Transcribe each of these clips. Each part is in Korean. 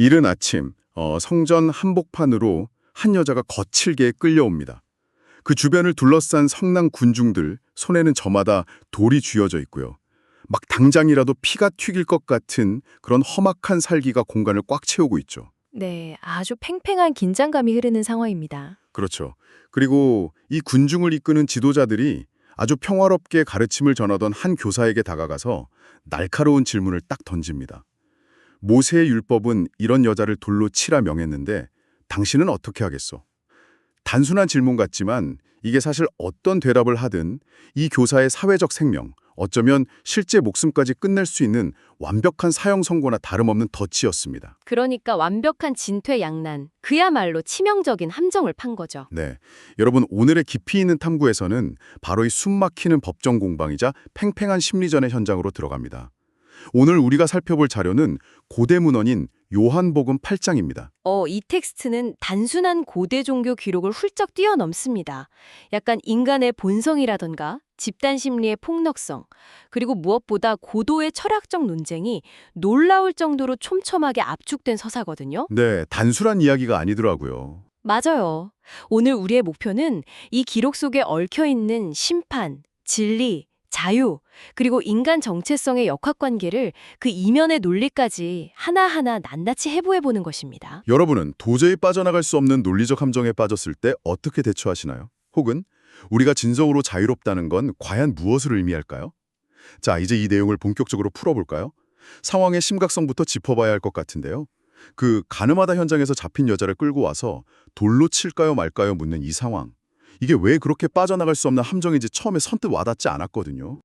이른 아침 성전 한복판으로 한 여자가 거칠게 끌려옵니다. 그 주변을 둘러싼 성난 군중들, 손에는 저마다 돌이 쥐어져 있고요. 막 당장이라도 피가 튀길 것 같은 그런 험악한 살기가 공간을 꽉 채우고 있죠. 네, 아주 팽팽한 긴장감이 흐르는 상황입니다. 그렇죠. 그리고 이 군중을 이끄는 지도자들이 아주 평화롭게 가르침을 전하던 한 교사에게 다가가서 날카로운 질문을 딱 던집니다. 모세의 율법은 이런 여자를 돌로 치라 명했는데 당신은 어떻게 하겠소? 단순한 질문 같지만 이게 사실 어떤 대답을 하든 이 교사의 사회적 생명, 어쩌면 실제 목숨까지 끝낼 수 있는 완벽한 사형 선고나 다름없는 덫이었습니다. 그러니까 완벽한 진퇴양난, 그야말로 치명적인 함정을 판 거죠. 네, 여러분 오늘의 깊이 있는 탐구에서는 바로 이 숨막히는 법정 공방이자 팽팽한 심리전의 현장으로 들어갑니다. 오늘 우리가 살펴볼 자료는 고대 문헌인 요한복음 8장입니다. 이 텍스트는 단순한 고대 종교 기록을 훌쩍 뛰어넘습니다. 약간 인간의 본성이라던가 집단 심리의 폭력성, 그리고 무엇보다 고도의 철학적 논쟁이 놀라울 정도로 촘촘하게 압축된 서사거든요. 네, 단순한 이야기가 아니더라고요. 맞아요. 오늘 우리의 목표는 이 기록 속에 얽혀있는 심판, 진리, 자유, 그리고 인간 정체성의 역학관계를 그 이면의 논리까지 하나하나 낱낱이 해부해보는 것입니다. 여러분은 도저히 빠져나갈 수 없는 논리적 함정에 빠졌을 때 어떻게 대처하시나요? 혹은 우리가 진정으로 자유롭다는 건 과연 무엇을 의미할까요? 자, 이제 이 내용을 본격적으로 풀어볼까요? 상황의 심각성부터 짚어봐야 할 것 같은데요. 그 가늠하다 현장에서 잡힌 여자를 끌고 와서 돌로 칠까요 말까요 묻는 이 상황. 이게 왜 그렇게 빠져나갈 수 없는 함정인지 처음에 선뜻 와닿지 않았거든요.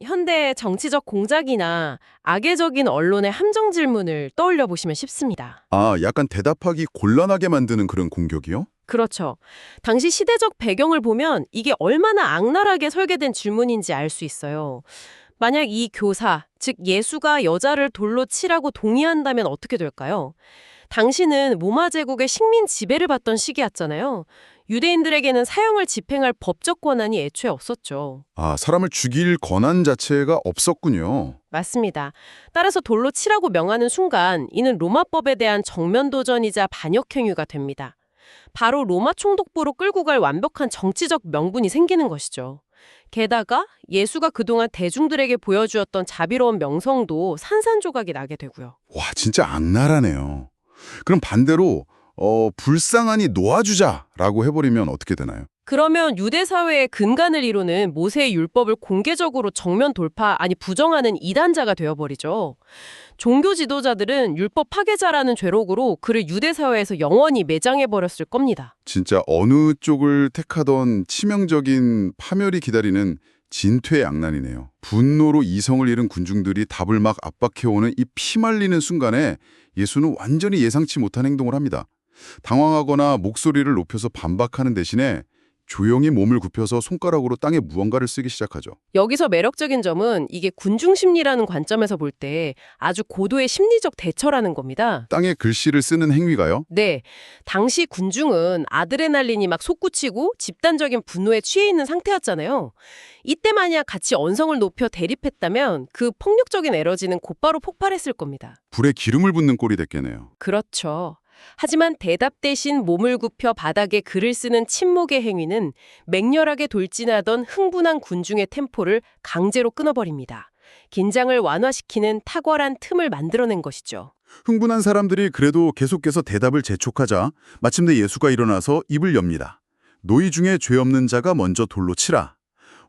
현대의 정치적 공작이나 악의적인 언론의 함정 질문을 떠올려 보시면 쉽습니다. 아, 약간 대답하기 곤란하게 만드는 그런 공격이요? 그렇죠. 당시 시대적 배경을 보면 이게 얼마나 악랄하게 설계된 질문인지 알 수 있어요. 만약 이 교사, 즉 예수가 여자를 돌로 치라고 동의한다면 어떻게 될까요? 당시는 로마 제국의 식민 지배를 받던 시기였잖아요. 유대인들에게는 사형을 집행할 법적 권한이 애초에 없었죠. 아, 사람을 죽일 권한 자체가 없었군요. 맞습니다. 따라서 돌로 치라고 명하는 순간 이는 로마법에 대한 정면 도전이자 반역 행위가 됩니다. 바로 로마 총독부로 끌고 갈 완벽한 정치적 명분이 생기는 것이죠. 게다가 예수가 그동안 대중들에게 보여주었던 자비로운 명성도 산산조각이 나게 되고요. 와, 진짜 악랄하네요. 그럼 반대로 불쌍하니 놓아주자라고 해버리면 어떻게 되나요? 그러면 유대 사회의 근간을 이루는 모세의 율법을 공개적으로 정면 돌파, 아니 부정하는 이단자가 되어버리죠. 종교 지도자들은 율법 파괴자라는 죄록으로 그를 유대 사회에서 영원히 매장해버렸을 겁니다. 진짜 어느 쪽을 택하던 치명적인 파멸이 기다리는 진퇴양난이네요. 분노로 이성을 잃은 군중들이 답을 막 압박해오는 이 피말리는 순간에 예수는 완전히 예상치 못한 행동을 합니다. 당황하거나 목소리를 높여서 반박하는 대신에 조용히 몸을 굽혀서 손가락으로 땅에 무언가를 쓰기 시작하죠. 여기서 매력적인 점은 이게 군중 심리라는 관점에서 볼 때 아주 고도의 심리적 대처라는 겁니다. 땅에 글씨를 쓰는 행위가요? 네, 당시 군중은 아드레날린이 막 솟구치고 집단적인 분노에 취해 있는 상태였잖아요. 이때 만약 같이 언성을 높여 대립했다면 그 폭력적인 에너지는 곧바로 폭발했을 겁니다. 불에 기름을 붓는 꼴이 됐겠네요. 그렇죠. 하지만 대답 대신 몸을 굽혀 바닥에 글을 쓰는 침묵의 행위는 맹렬하게 돌진하던 흥분한 군중의 템포를 강제로 끊어버립니다. 긴장을 완화시키는 탁월한 틈을 만들어낸 것이죠. 흥분한 사람들이 그래도 계속해서 대답을 재촉하자 마침내 예수가 일어나서 입을 엽니다. 너희 중에 죄 없는 자가 먼저 돌로 치라.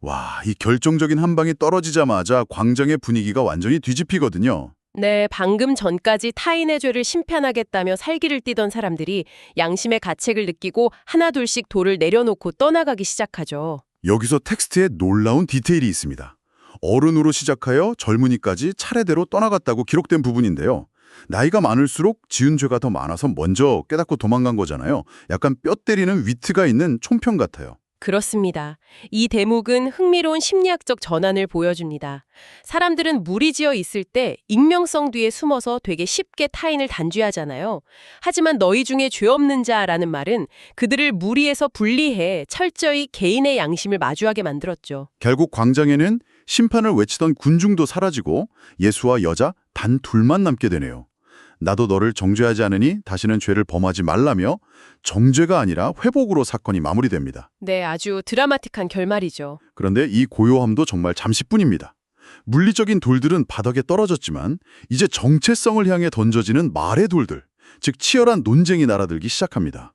와, 이 결정적인 한 방이 떨어지자마자 광장의 분위기가 완전히 뒤집히거든요. 네, 방금 전까지 타인의 죄를 심판하겠다며 살기를 띠던 사람들이 양심의 가책을 느끼고 하나둘씩 돌을 내려놓고 떠나가기 시작하죠. 여기서 텍스트에 놀라운 디테일이 있습니다. 어른으로 시작하여 젊은이까지 차례대로 떠나갔다고 기록된 부분인데요. 나이가 많을수록 지은 죄가 더 많아서 먼저 깨닫고 도망간 거잖아요. 약간 뼈 때리는 위트가 있는 총평 같아요. 그렇습니다. 이 대목은 흥미로운 심리학적 전환을 보여줍니다. 사람들은 무리지어 있을 때 익명성 뒤에 숨어서 되게 쉽게 타인을 단죄하잖아요. 하지만 너희 중에 죄 없는 자라는 말은 그들을 무리에서 분리해 철저히 개인의 양심을 마주하게 만들었죠. 결국 광장에는 심판을 외치던 군중도 사라지고 예수와 여자 단 둘만 남게 되네요. 나도 너를 정죄하지 않으니 다시는 죄를 범하지 말라며 정죄가 아니라 회복으로 사건이 마무리됩니다. 네, 아주 드라마틱한 결말이죠. 그런데 이 고요함도 정말 잠시뿐입니다. 물리적인 돌들은 바닥에 떨어졌지만 이제 정체성을 향해 던져지는 말의 돌들, 즉 치열한 논쟁이 날아들기 시작합니다.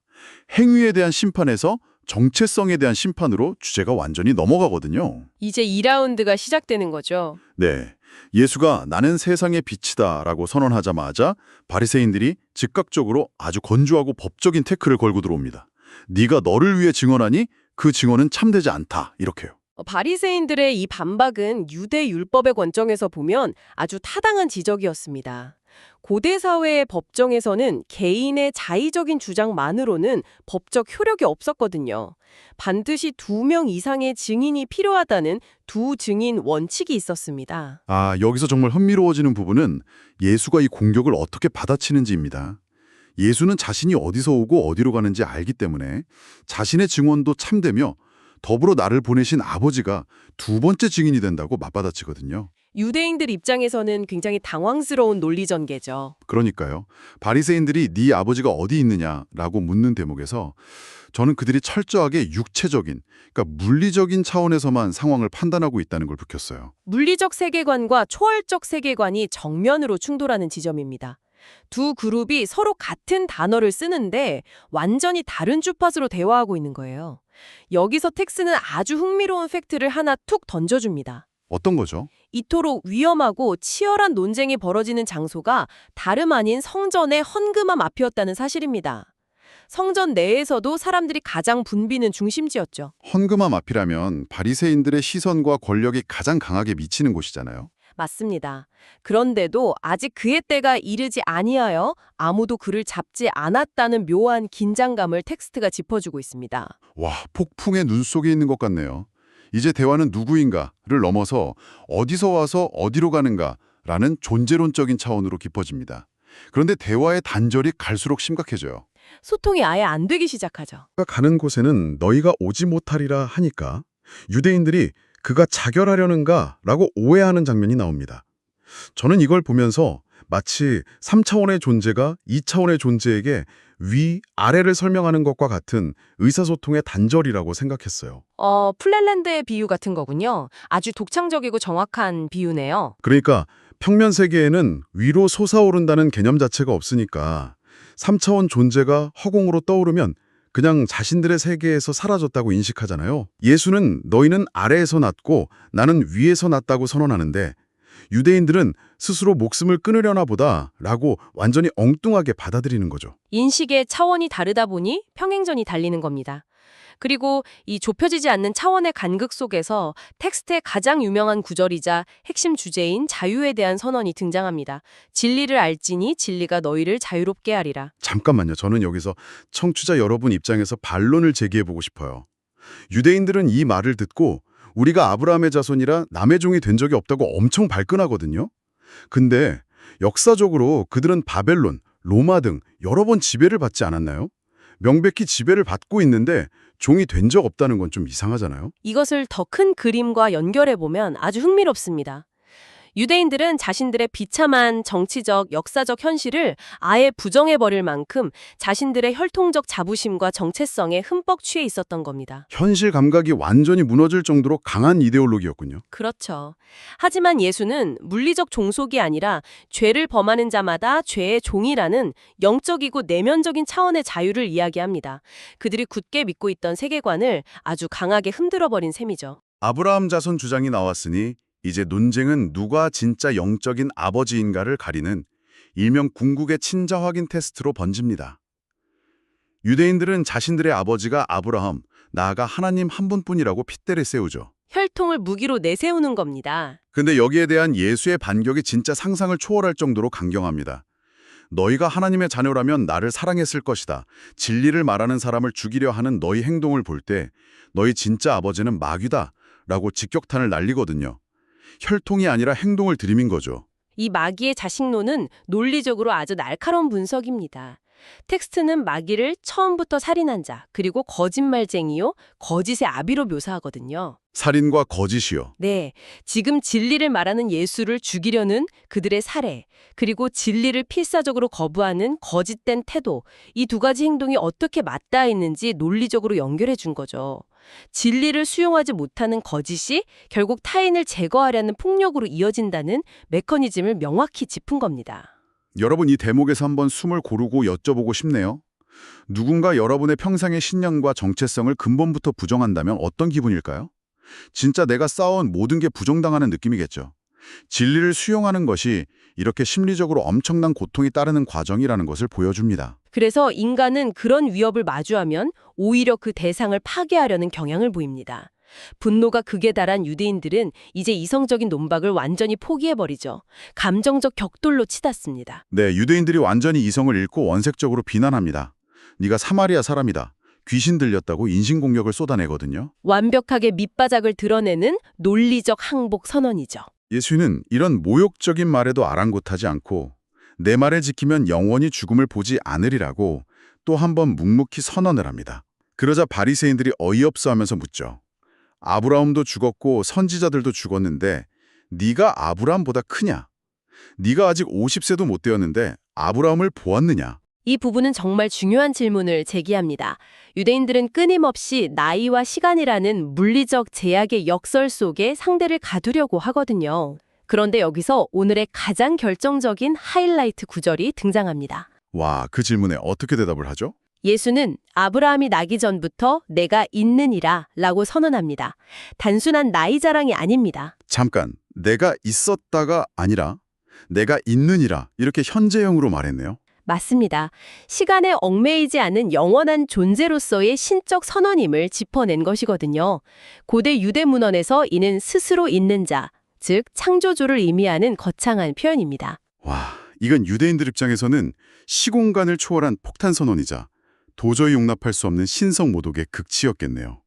행위에 대한 심판에서 정체성에 대한 심판으로 주제가 완전히 넘어가거든요. 이제 2라운드가 시작되는 거죠. 네, 예수가 나는 세상의 빛이다 라고 선언하자마자 바리새인들이 즉각적으로 아주 건조하고 법적인 태클을 걸고 들어옵니다. 네가 너를 위해 증언하니 그 증언은 참되지 않다, 이렇게요. 바리새인들의 이 반박은 유대 율법의 관점에서 보면 아주 타당한 지적이었습니다. 고대 사회의 법정에서는 개인의 자의적인 주장만으로는 법적 효력이 없었거든요. 반드시 2명 이상의 증인이 필요하다는 두 증인 원칙이 있었습니다. 여기서 정말 흥미로워지는 부분은 예수가 이 공격을 어떻게 받아치는지입니다. 예수는 자신이 어디서 오고 어디로 가는지 알기 때문에 자신의 증언도 참되며 더불어 나를 보내신 아버지가 두 번째 증인이 된다고 맞받아치거든요. 유대인들 입장에서는 굉장히 당황스러운 논리 전개죠. 그러니까요. 바리새인들이 네 아버지가 어디 있느냐라고 묻는 대목에서 저는 그들이 철저하게 육체적인, 그러니까 물리적인 차원에서만 상황을 판단하고 있다는 걸 느꼈어요. 물리적 세계관과 초월적 세계관이 정면으로 충돌하는 지점입니다. 두 그룹이 서로 같은 단어를 쓰는데 완전히 다른 주파수로 대화하고 있는 거예요. 여기서 텍스는 아주 흥미로운 팩트를 하나 툭 던져줍니다. 어떤 거죠? 이토록 위험하고 치열한 논쟁이 벌어지는 장소가 다름 아닌 성전의 헌금함 앞이었다는 사실입니다. 성전 내에서도 사람들이 가장 붐비는 중심지였죠. 헌금함 앞이라면 바리새인들의 시선과 권력이 가장 강하게 미치는 곳이잖아요. 맞습니다. 그런데도 아직 그의 때가 이르지 아니하여 아무도 그를 잡지 않았다는 묘한 긴장감을 텍스트가 짚어주고 있습니다. 와, 폭풍의 눈 속에 있는 것 같네요. 이제 대화는 누구인가를 넘어서 어디서 와서 어디로 가는가라는 존재론적인 차원으로 깊어집니다. 그런데 대화의 단절이 갈수록 심각해져요. 소통이 아예 안 되기 시작하죠. 그가 가는 곳에는 너희가 오지 못하리라 하니까 유대인들이 그가 자결하려는가라고 오해하는 장면이 나옵니다. 저는 이걸 보면서 마치 3차원의 존재가 2차원의 존재에게 위, 아래를 설명하는 것과 같은 의사소통의 단절이라고 생각했어요. 플랫랜드의 비유 같은 거군요. 아주 독창적이고 정확한 비유네요. 그러니까 평면 세계에는 위로 솟아오른다는 개념 자체가 없으니까 3차원 존재가 허공으로 떠오르면 그냥 자신들의 세계에서 사라졌다고 인식하잖아요. 예수는 너희는 아래에서 났고 나는 위에서 났다고 선언하는데 유대인들은 스스로 목숨을 끊으려나 보다 라고 완전히 엉뚱하게 받아들이는 거죠. 인식의 차원이 다르다 보니 평행전이 달리는 겁니다. 그리고 이 좁혀지지 않는 차원의 간극 속에서 텍스트의 가장 유명한 구절이자 핵심 주제인 자유에 대한 선언이 등장합니다. 진리를 알지니 진리가 너희를 자유롭게 하리라. 잠깐만요. 저는 여기서 청취자 여러분 입장에서 반론을 제기해보고 싶어요. 유대인들은 이 말을 듣고 우리가 아브라함의 자손이라 남의 종이 된 적이 없다고 엄청 발끈하거든요. 근데 역사적으로 그들은 바벨론, 로마 등 여러 번 지배를 받지 않았나요? 명백히 지배를 받고 있는데 종이 된 적 없다는 건 좀 이상하잖아요. 이것을 더 큰 그림과 연결해보면 아주 흥미롭습니다. 유대인들은 자신들의 비참한 정치적, 역사적 현실을 아예 부정해버릴 만큼 자신들의 혈통적 자부심과 정체성에 흠뻑 취해 있었던 겁니다. 현실 감각이 완전히 무너질 정도로 강한 이데올로기였군요. 그렇죠. 하지만 예수는 물리적 종속이 아니라 죄를 범하는 자마다 죄의 종이라는 영적이고 내면적인 차원의 자유를 이야기합니다. 그들이 굳게 믿고 있던 세계관을 아주 강하게 흔들어버린 셈이죠. 아브라함 자손 주장이 나왔으니 이제 논쟁은 누가 진짜 영적인 아버지인가를 가리는 일명 궁극의 친자 확인 테스트로 번집니다. 유대인들은 자신들의 아버지가 아브라함, 나아가 하나님 한 분뿐이라고 핏대를 세우죠. 혈통을 무기로 내세우는 겁니다. 근데 여기에 대한 예수의 반격이 진짜 상상을 초월할 정도로 강경합니다. 너희가 하나님의 자녀라면 나를 사랑했을 것이다. 진리를 말하는 사람을 죽이려 하는 너희 행동을 볼 때 너희 진짜 아버지는 마귀다 라고 직격탄을 날리거든요. 혈통이 아니라 행동을 들이민 거죠. 이 마귀의 자식론은 논리적으로 아주 날카로운 분석입니다. 텍스트는 마귀를 처음부터 살인한 자, 그리고 거짓말쟁이요, 거짓의 아비로 묘사하거든요. 살인과 거짓이요. 네, 지금 진리를 말하는 예수를 죽이려는 그들의 살해, 그리고 진리를 필사적으로 거부하는 거짓된 태도, 이 두 가지 행동이 어떻게 맞닿아 있는지 논리적으로 연결해 준 거죠. 진리를 수용하지 못하는 거짓이 결국 타인을 제거하려는 폭력으로 이어진다는 메커니즘을 명확히 짚은 겁니다. 여러분, 이 대목에서 한번 숨을 고르고 여쭤보고 싶네요. 누군가 여러분의 평생의 신념과 정체성을 근본부터 부정한다면 어떤 기분일까요? 진짜 내가 쌓아온 모든 게 부정당하는 느낌이겠죠. 진리를 수용하는 것이 이렇게 심리적으로 엄청난 고통이 따르는 과정이라는 것을 보여줍니다. 그래서 인간은 그런 위협을 마주하면 오히려 그 대상을 파괴하려는 경향을 보입니다. 분노가 극에 달한 유대인들은 이제 이성적인 논박을 완전히 포기해버리죠. 감정적 격돌로 치닫습니다. 네, 유대인들이 완전히 이성을 잃고 원색적으로 비난합니다. 네가 사마리아 사람이다. 귀신 들렸다고 인신공격을 쏟아내거든요. 완벽하게 밑바닥을 드러내는 논리적 항복 선언이죠. 예수는 이런 모욕적인 말에도 아랑곳하지 않고 내 말을 지키면 영원히 죽음을 보지 않으리라고 또 한 번 묵묵히 선언을 합니다. 그러자 바리새인들이 어이없어하면서 묻죠. 아브라함도 죽었고 선지자들도 죽었는데 네가 아브라함보다 크냐? 네가 아직 50세도 못 되었는데 아브라함을 보았느냐? 이 부분은 정말 중요한 질문을 제기합니다. 유대인들은 끊임없이 나이와 시간이라는 물리적 제약의 역설 속에 상대를 가두려고 하거든요. 그런데 여기서 오늘의 가장 결정적인 하이라이트 구절이 등장합니다. 와, 그 질문에 어떻게 대답을 하죠? 예수는 아브라함이 나기 전부터 내가 있느니라 라고 선언합니다. 단순한 나이 자랑이 아닙니다. 잠깐, 내가 있었다가 아니라 내가 있느니라 이렇게 현재형으로 말했네요. 맞습니다. 시간에 얽매이지 않은 영원한 존재로서의 신적 선언임을 짚어낸 것이거든요. 고대 유대 문헌에서 이는 스스로 있는 자, 즉 창조주를 의미하는 거창한 표현입니다. 와, 이건 유대인들 입장에서는 시공간을 초월한 폭탄 선언이자 도저히 용납할 수 없는 신성 모독의 극치였겠네요.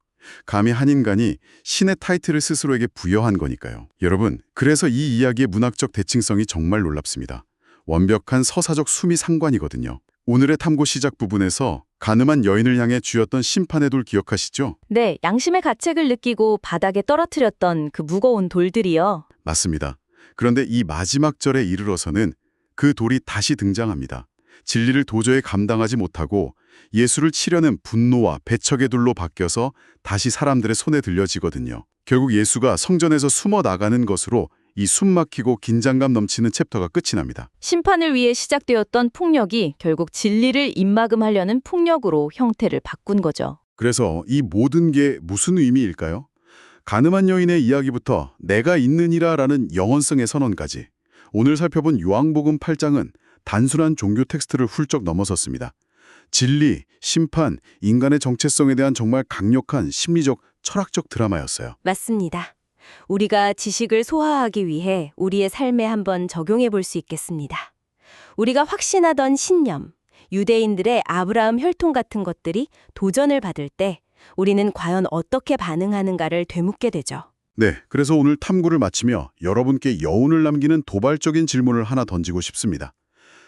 감히 한 인간이 신의 타이틀을 스스로에게 부여한 거니까요. 여러분, 그래서 이 이야기의 문학적 대칭성이 정말 놀랍습니다. 완벽한 서사적 수미 상관이거든요. 오늘의 탐구 시작 부분에서 가늠한 여인을 향해 쥐었던 심판의 돌 기억하시죠? 네, 양심의 가책을 느끼고 바닥에 떨어뜨렸던 그 무거운 돌들이요. 맞습니다. 그런데 이 마지막 절에 이르러서는 그 돌이 다시 등장합니다. 진리를 도저히 감당하지 못하고 예수를 치려는 분노와 배척의 돌로 바뀌어서 다시 사람들의 손에 들려지거든요. 결국 예수가 성전에서 숨어 나가는 것으로 이 숨막히고 긴장감 넘치는 챕터가 끝이 납니다. 심판을 위해 시작되었던 폭력이 결국 진리를 입막음하려는 폭력으로 형태를 바꾼 거죠. 그래서 이 모든 게 무슨 의미일까요? 가늠한 여인의 이야기부터 내가 있느니라라는 영원성의 선언까지 오늘 살펴본 요한복음 8장은 단순한 종교 텍스트를 훌쩍 넘어섰습니다. 진리, 심판, 인간의 정체성에 대한 정말 강력한 심리적, 철학적 드라마였어요. 맞습니다. 우리가 지식을 소화하기 위해 우리의 삶에 한번 적용해 볼 수 있겠습니다. 우리가 확신하던 신념, 유대인들의 아브라함 혈통 같은 것들이 도전을 받을 때 우리는 과연 어떻게 반응하는가를 되묻게 되죠. 네, 그래서 오늘 탐구를 마치며 여러분께 여운을 남기는 도발적인 질문을 하나 던지고 싶습니다.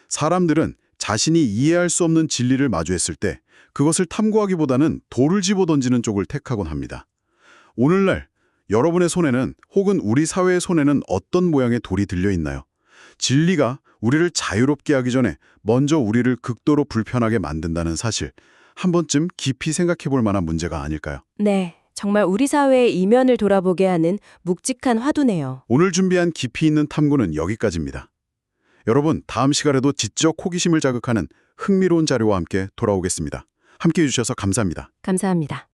사람들은 자신이 이해할 수 없는 진리를 마주했을 때 그것을 탐구하기보다는 돌을 집어 던지는 쪽을 택하곤 합니다. 오늘날 여러분의 손에는 혹은 우리 사회의 손에는 어떤 모양의 돌이 들려있나요? 진리가 우리를 자유롭게 하기 전에 먼저 우리를 극도로 불편하게 만든다는 사실, 한 번쯤 깊이 생각해 볼 만한 문제가 아닐까요? 네, 정말 우리 사회의 이면을 돌아보게 하는 묵직한 화두네요. 오늘 준비한 깊이 있는 탐구는 여기까지입니다. 여러분, 다음 시간에도 지적 호기심을 자극하는 흥미로운 자료와 함께 돌아오겠습니다. 함께해 주셔서 감사합니다. 감사합니다.